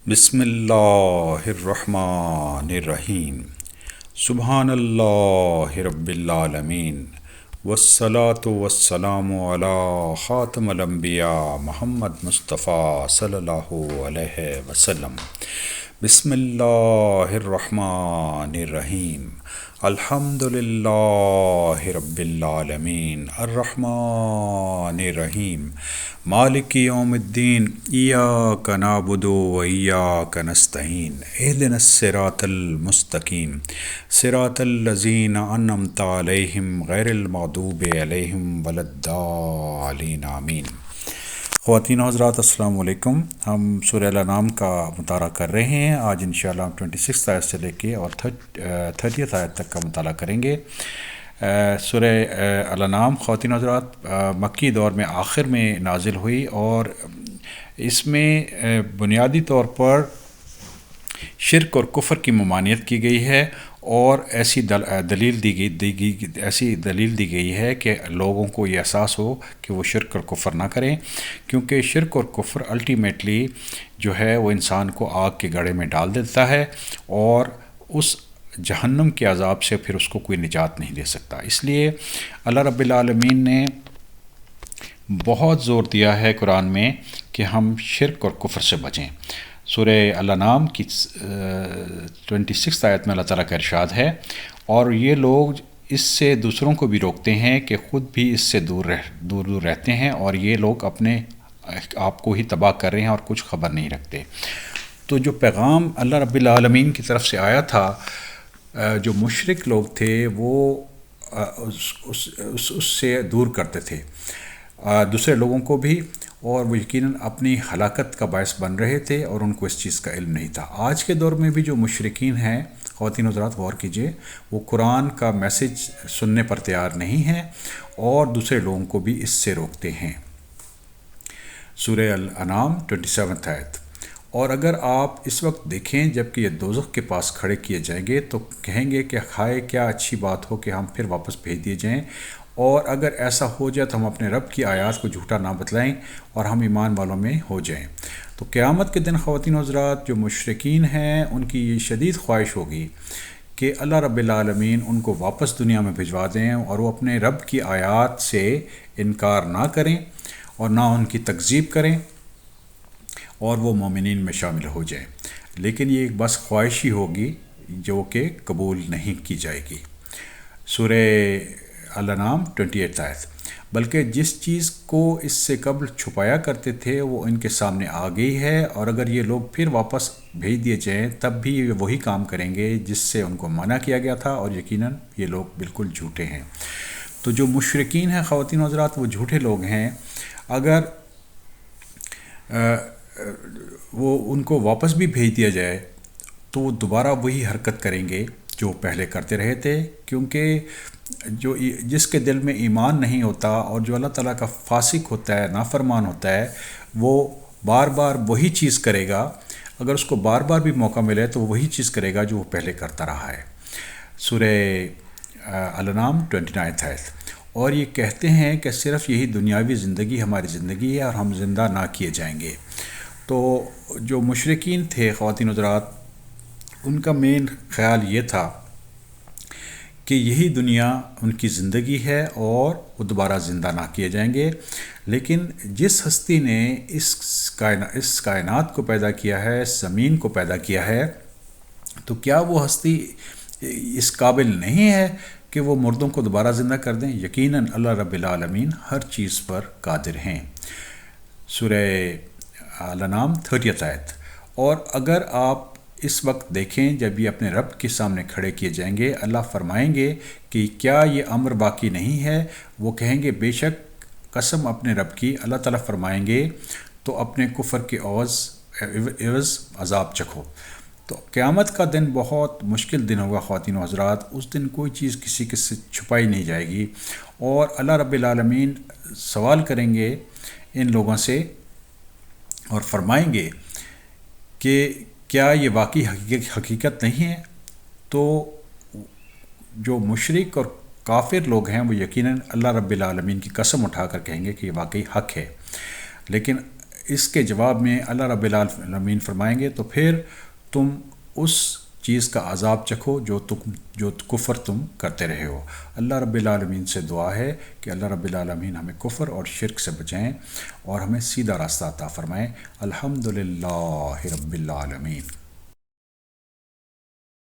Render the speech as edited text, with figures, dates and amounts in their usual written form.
بسم اللہ الرحمن الرحیم۔ سبحان اللہ رب العالمین، والصلاة والسلام علی خاتم الانبیاء محمد مصطفیٰ صلی اللہ علیہ وسلم۔ بسم اللہ الرحمن الرحیم۔ الحمد للہ رب العالمین، الرحمن الرحیم، مالک یوم الدین، ایاک نعبد و ایاک نستعین، اہدنا الصراط المستقیم، صراط الذین انعمت علیہم غیر المغضوب علیہم ولا الضالین، آمین۔ خواتین و حضرات، السلام علیکم۔ ہم سورہ الانعام کا مطالعہ کر رہے ہیں۔ آج انشاءاللہ ہم 26 آیت سے لے کے اور 30 آیت تک کا مطالعہ کریں گے۔ سورہ الانعام خواتین و حضرات مکی دور میں آخر میں نازل ہوئی، اور اس میں بنیادی طور پر شرک اور کفر کی ممانعت کی گئی ہے، اور ایسی دلیل دی گئی ہے کہ لوگوں کو یہ احساس ہو کہ وہ شرک اور کفر نہ کریں، کیونکہ شرک اور کفر الٹیمیٹلی جو ہے وہ انسان کو آگ کے گڑھے میں ڈال دیتا ہے، اور اس جہنم کے عذاب سے پھر اس کو کوئی نجات نہیں دے سکتا۔ اس لیے اللہ رب العالمین نے بہت زور دیا ہے قرآن میں کہ ہم شرک اور کفر سے بچیں۔ سورہ الانعام کی 26 آیت میں اللہ تعالیٰ کا ارشاد ہے، اور یہ لوگ اس سے دوسروں کو بھی روکتے ہیں کہ خود بھی اس سے دور رہتے ہیں، اور یہ لوگ اپنے آپ کو ہی تباہ کر رہے ہیں اور کچھ خبر نہیں رکھتے۔ تو جو پیغام اللہ رب العالمین کی طرف سے آیا تھا، جو مشرک لوگ تھے وہ اس سے دور کرتے تھے دوسرے لوگوں کو بھی، اور وہ یقیناً اپنی ہلاکت کا باعث بن رہے تھے، اور ان کو اس چیز کا علم نہیں تھا۔ آج کے دور میں بھی جو مشرکین ہیں، خواتین و حضرات غور کیجئے، وہ قرآن کا میسج سننے پر تیار نہیں ہیں، اور دوسرے لوگوں کو بھی اس سے روکتے ہیں۔ سورہ الانعام 27 آیت۔ اور اگر آپ اس وقت دیکھیں جب کہ یہ دوزخ کے پاس کھڑے کیے جائیں گے تو کہیں گے کہ ہائے کیا اچھی بات ہو کہ ہم پھر واپس بھیج دیے جائیں، اور اگر ایسا ہو جائے تو ہم اپنے رب کی آیات کو جھوٹا نہ بتلائیں اور ہم ایمان والوں میں ہو جائیں۔ تو قیامت کے دن خواتین و حضرات جو مشرکین ہیں ان کی یہ شدید خواہش ہوگی کہ اللہ رب العالمین ان کو واپس دنیا میں بھجوا دیں، اور وہ اپنے رب کی آیات سے انکار نہ کریں اور نہ ان کی تکذیب کریں، اور وہ مومنین میں شامل ہو جائیں۔ لیکن یہ ایک بس خواہش ہی ہوگی جو کہ قبول نہیں کی جائے گی۔ سورہ الانعام 28 آیت۔ بلکہ جس چیز کو اس سے قبل چھپایا کرتے تھے وہ ان کے سامنے آ گئی ہے، اور اگر یہ لوگ پھر واپس بھیج دیے جائیں تب بھی یہ وہی کام کریں گے جس سے ان کو منع کیا گیا تھا، اور یقیناً یہ لوگ بالکل جھوٹے ہیں۔ تو جو مشرکین ہیں خواتین و حضرات وہ جھوٹے لوگ ہیں۔ اگر وہ ان کو واپس بھی بھیج دیا جائے تو وہ دوبارہ وہی حرکت کریں گے جو پہلے کرتے رہے تھے، کیونکہ جس کے دل میں ایمان نہیں ہوتا اور جو اللہ تعالیٰ کا فاسق ہوتا ہے، نافرمان ہوتا ہے، وہ بار بار وہی چیز کرے گا۔ اگر اس کو بار بار بھی موقع ملے تو وہی چیز کرے گا جو وہ پہلے کرتا رہا ہے۔ سورہ الانعام 29 آیت۔ اور یہ کہتے ہیں کہ صرف یہی دنیاوی زندگی ہماری زندگی ہے اور ہم زندہ نہ کیے جائیں گے۔ تو جو مشرکین تھے خواتین و حضرات ان کا مین خیال یہ تھا کہ یہی دنیا ان کی زندگی ہے اور وہ دوبارہ زندہ نہ کیے جائیں گے۔ لیکن جس ہستی نے اس کائنات کو پیدا کیا ہے، اس زمین کو پیدا کیا ہے، تو کیا وہ ہستی اس قابل نہیں ہے کہ وہ مردوں کو دوبارہ زندہ کر دیں؟ یقیناً اللہ رب العالمین ہر چیز پر قادر ہیں۔ سورہ الانعام 30 آیت۔ اور اگر آپ اس وقت دیکھیں جب یہ اپنے رب کے سامنے کھڑے کیے جائیں گے، اللہ فرمائیں گے کہ کیا یہ امر باقی نہیں ہے؟ وہ کہیں گے بے شک قسم اپنے رب کی۔ اللہ تعالیٰ فرمائیں گے تو اپنے کفر کے عوض عذاب چکھو۔ تو قیامت کا دن بہت مشکل دن ہوگا خواتین و حضرات۔ اس دن کوئی چیز کسی کے سے چھپائی نہیں جائے گی، اور اللہ رب العالمین سوال کریں گے ان لوگوں سے اور فرمائیں گے کہ کیا یہ واقعی حقیقت نہیں ہے؟ تو جو مشرک اور کافر لوگ ہیں وہ یقیناً اللہ رب العالمین کی قسم اٹھا کر کہیں گے کہ یہ واقعی حق ہے۔ لیکن اس کے جواب میں اللہ رب العالمین فرمائیں گے تو پھر تم اس چیز کا عذاب چکھو جو کفر تم کرتے رہے ہو۔ اللہ رب العالمین سے دعا ہے کہ اللہ رب العالمین ہمیں کفر اور شرک سے بچائیں اور ہمیں سیدھا راستہ عطا فرمائیں۔ الحمدللہ رب العالمین۔